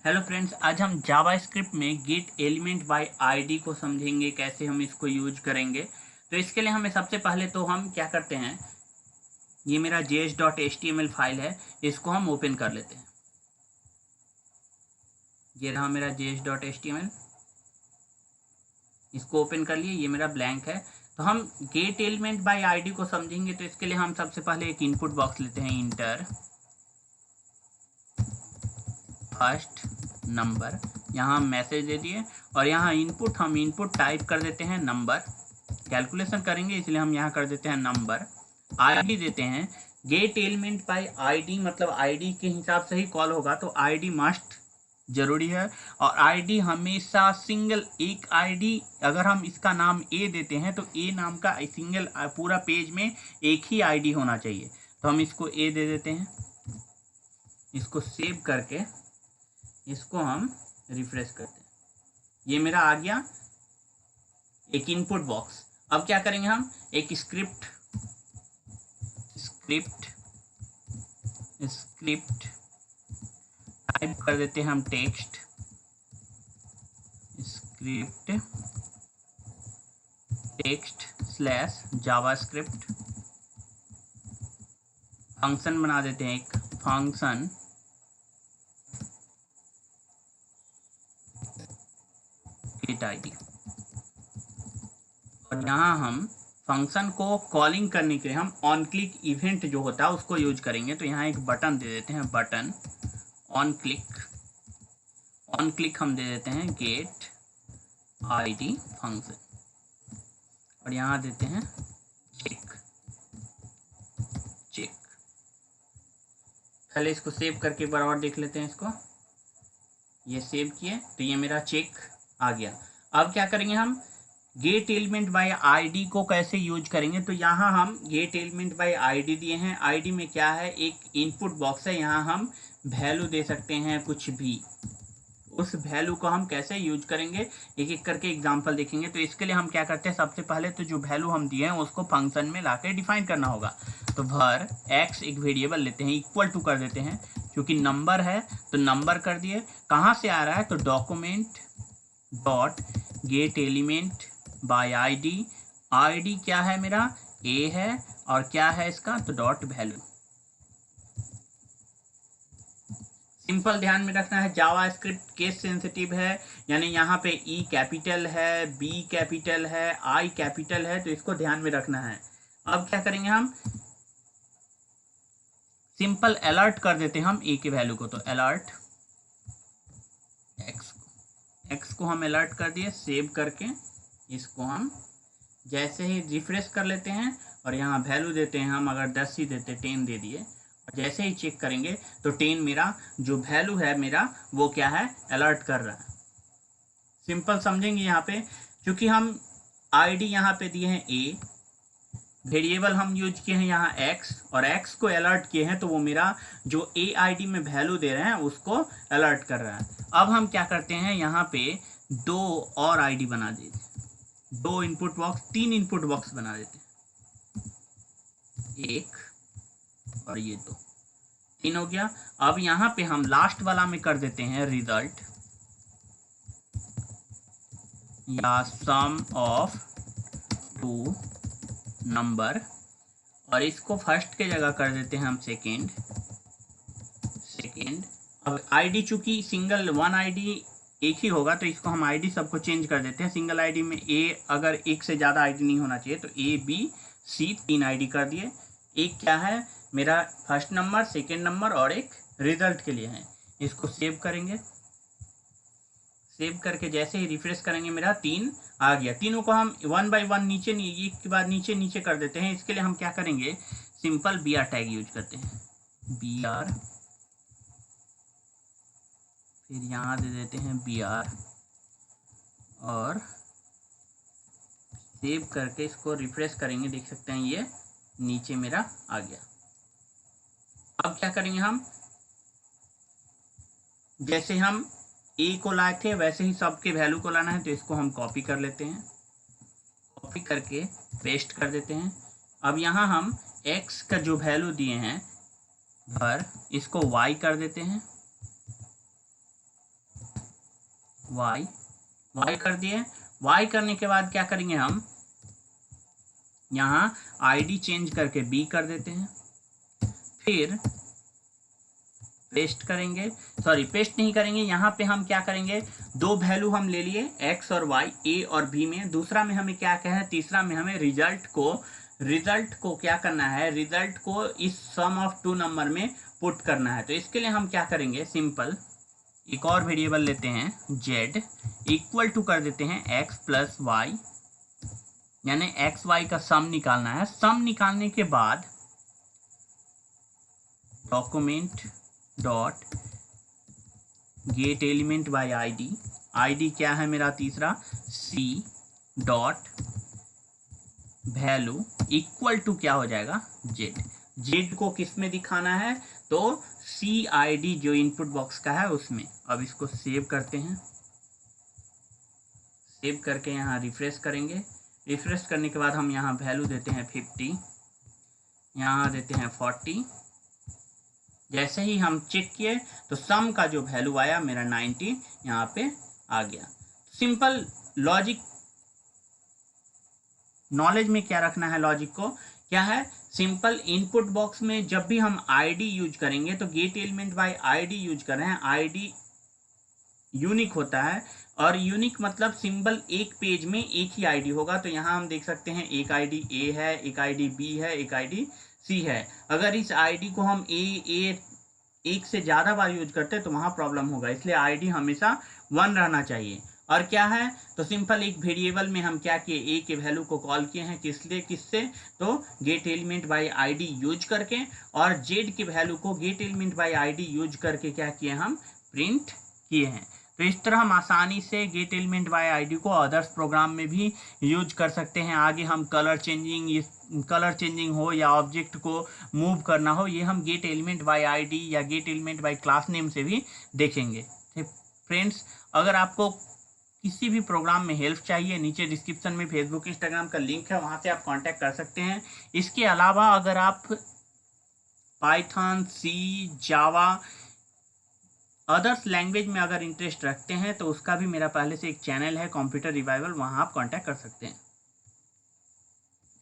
Hello friends, आज हम JavaScript में गेट एलिमेंट बाय आईडी को समझेंगे, कैसे हम इसको यूज करेंगे। तो इसके लिए हमें सबसे पहले तो हम क्या करते हैं, ये मेरा js.html फाइल है, इसको हम ओपन कर लेते हैं। ये रहा मेरा js.html, इसको ओपन कर लिए। ये मेरा ब्लैंक है। तो हम गेट एलिमेंट बाय आईडी को समझेंगे। तो इसके लिए हम सबसे पहले एक इनपुट बॉक्स लेते हैं, इंटर फर्स्ट नंबर, यहाँ हम मैसेज दे दिए और यहाँ इनपुट हम इनपुट टाइप कर देते हैं नंबर। कैलकुलेशन करेंगे इसलिए हम यहाँ कर देते हैं नंबर। आईडी देते हैं, गेट एलिमेंट बाय आईडी मतलब आईडी के हिसाब से ही कॉल होगा, तो आईडी मस्ट जरूरी है। और आईडी हमेशा सिंगल, एक आईडी अगर हम इसका नाम ए देते हैं तो ए नाम का सिंगल पूरा पेज में एक ही आईडी होना चाहिए। तो हम इसको ए दे देते हैं, इसको सेव करके इसको हम रिफ्रेश करते हैं। ये मेरा आ गया एक इनपुट बॉक्स। अब क्या करेंगे, हम एक स्क्रिप्ट टाइप कर देते हैं, हम text script text slash JavaScript function बना देते हैं, एक फंक्शन गेट आईडी। और यहाँ हम फंक्शन को कॉलिंग करने के लिए हम ऑन क्लिक इवेंट जो होता है उसको यूज करेंगे। तो यहाँ एक बटन दे देते हैं, बटन ऑन क्लिक हम दे देते हैं गेट आईडी फंक्शन, और यहाँ देते हैं चेक। पहले इसको सेव करके एक बार और देख लेते हैं इसको। ये सेव किए तो ये मेरा चेक आ गया। अब क्या करेंगे, हम गेट एलिमेंट बाय आईडी को कैसे यूज करेंगे। तो यहाँ हम गेट एलिमेंट बाय आईडी दिए हैं। आईडी में क्या है, एक इनपुट बॉक्स है, यहाँ हम वैल्यू दे सकते हैं कुछ भी। उस वैल्यू को हम कैसे यूज करेंगे एक एक करके एग्जांपल देखेंगे। तो इसके लिए हम क्या करते हैं, सबसे पहले तो जो वैल्यू हम दिए हैं उसको फंक्शन में लाके डिफाइन करना होगा। तो var x एक वेरिएबल लेते हैं, इक्वल टू कर देते हैं, क्योंकि नंबर है तो नंबर कर दिए। कहाँ से आ रहा है, तो document dot get element by ID. ID क्या है मेरा, ए है, और क्या है इसका, तो डॉट वैल्यू। सिंपल ध्यान में रखना है, जावास्क्रिप्ट केस सेंसिटिव है, यानी यहाँ पे ई कैपिटल है, बी कैपिटल है, आई कैपिटल है, तो इसको ध्यान में रखना है। अब क्या करेंगे, हम सिंपल अलर्ट कर देते हैं हम ए के वैल्यू को। तो अलर्ट एक्स को हम अलर्ट कर दिए, सेव करके इसको हम जैसे ही रिफ्रेश कर लेते हैं और यहाँ वैल्यू देते हैं, हम अगर 10 ही देते 10 दे दिए, और जैसे ही चेक करेंगे तो 10 मेरा जो वैल्यू है मेरा वो क्या है, अलर्ट कर रहा है। सिंपल समझेंगे यहाँ पे, क्योंकि हम आईडी यहाँ पे दिए हैं ए, वेरिएबल हम यूज किए हैं यहाँ एक्स, और एक्स को अलर्ट किए हैं, तो वो मेरा जो ए आईडी में वैल्यू दे रहे हैं उसको अलर्ट कर रहा है। अब हम क्या करते हैं, यहाँ पे दो और आईडी बना देते हैं, दो इनपुट बॉक्स, 3 इनपुट बॉक्स बना देते हैं, एक और ये दो, 3 हो गया। अब यहाँ पे हम लास्ट वाला में कर देते हैं रिजल्ट या सम ऑफ 2 नंबर, और इसको फर्स्ट के जगह कर देते हैं हम सेकेंड। अब आईडी चूंकि सिंगल वन आईडी एक ही होगा, तो इसको हम आईडी सबको चेंज कर देते हैं। सिंगल आईडी में ए, अगर एक से ज़्यादा आईडी नहीं होना चाहिए, तो ए बी सी 3 आईडी कर दिए। एक क्या है मेरा, फर्स्ट नंबर, सेकेंड नंबर, और एक रिजल्ट के लिए है। इसको सेव करेंगे, सेव करके जैसे ही रिफ्रेश करेंगे मेरा 3 आ गया। तीनों को हम 1 बाय 1 नीचे, एक के बाद नीचे कर देते हैं। इसके लिए हम क्या करेंगे, सिंपल br टैग यूज करते हैं, br, फिर यहाँ दे देते हैं br, और सेव करके इसको रिफ्रेश करेंगे, देख सकते हैं ये नीचे मेरा आ गया। अब क्या करेंगे, हम जैसे हम ए को लाए थे वैसे ही सबके वैल्यू को लाना है। तो इसको हम कॉपी कर लेते हैं, कॉपी करके पेस्ट कर देते हैं। अब यहाँ हम एक्स का जो वैल्यू दिए हैं भर, इसको वाई कर देते हैं, y कर दिए। y करने के बाद क्या करेंगे, हम यहाँ id चेंज करके b कर देते हैं, फिर पेस्ट करेंगे, सॉरी पेस्ट नहीं करेंगे, यहाँ पे हम क्या करेंगे, दो वैल्यू हम ले लिए x और y, a और b में। दूसरा में हमें क्या कहा है, तीसरा में हमें रिजल्ट को क्या करना है, रिजल्ट को इस सम ऑफ टू नंबर में पुट करना है। तो इसके लिए हम क्या करेंगे, सिंपल एक और वेरिएबल लेते हैं z इक्वल टू कर देते हैं x प्लस वाई, यानी एक्स वाई का सम निकालना है। सम निकालने के बाद document dot get element by ID क्या है मेरा तीसरा, c dot value equal to क्या हो जाएगा, z को किस में दिखाना है, तो CID जो इनपुट बॉक्स का है उसमें। अब इसको सेव करते हैं, सेव करके यहाँ रिफ्रेश करेंगे। रिफ्रेश करने के बाद हम यहाँ वैल्यू देते हैं 50, यहाँ देते हैं 40। जैसे ही हम चेक किए तो सम का जो वैल्यू आया मेरा 90 यहाँ पे आ गया। सिंपल लॉजिक, नॉलेज में क्या रखना है, लॉजिक को क्या है, सिंपल इनपुट बॉक्स में जब भी हम आईडी यूज करेंगे तो gate element by ID use कर रहे हैं। आईडी यूनिक होता है, और यूनिक मतलब सिंबल एक पेज में एक ही आईडी होगा। तो यहाँ हम देख सकते हैं एक आईडी ए है, एक आईडी बी है, एक आईडी सी है। अगर इस आईडी को हम एक से ज़्यादा बार यूज करते हैं तो वहाँ प्रॉब्लम होगा, इसलिए आईडी हमेशा 1 रहना चाहिए। और क्या है, तो सिंपल एक वेरिएबल में हम क्या किए, ए के वैल्यू को कॉल किए हैं, किससे, तो gate element by ID use करके, और जेड की वैल्यू को gate element by ID use करके क्या किए, हम प्रिंट किए हैं। तो इस तरह हम आसानी से गेट एलिमेंट बाय आईडी को अदर्स प्रोग्राम में भी यूज कर सकते हैं। आगे हम कलर चेंजिंग हो या ऑब्जेक्ट को मूव करना हो, ये हम गेट एलिमेंट बाय आईडी या gate element bye class name से भी देखेंगे। ठीक फ्रेंड्स, अगर आपको किसी भी प्रोग्राम में हेल्प चाहिए, नीचे डिस्क्रिप्शन में फेसबुक इंस्टाग्राम का लिंक है, वहाँ से आप कांटेक्ट कर सकते हैं। इसके अलावा अगर आप पाइथन, सी, जावा, अदर्स लैंग्वेज में अगर इंटरेस्ट रखते हैं तो उसका भी मेरा पहले से एक चैनल है कंप्यूटर रिवाइवल, वहाँ आप कांटेक्ट कर सकते हैं।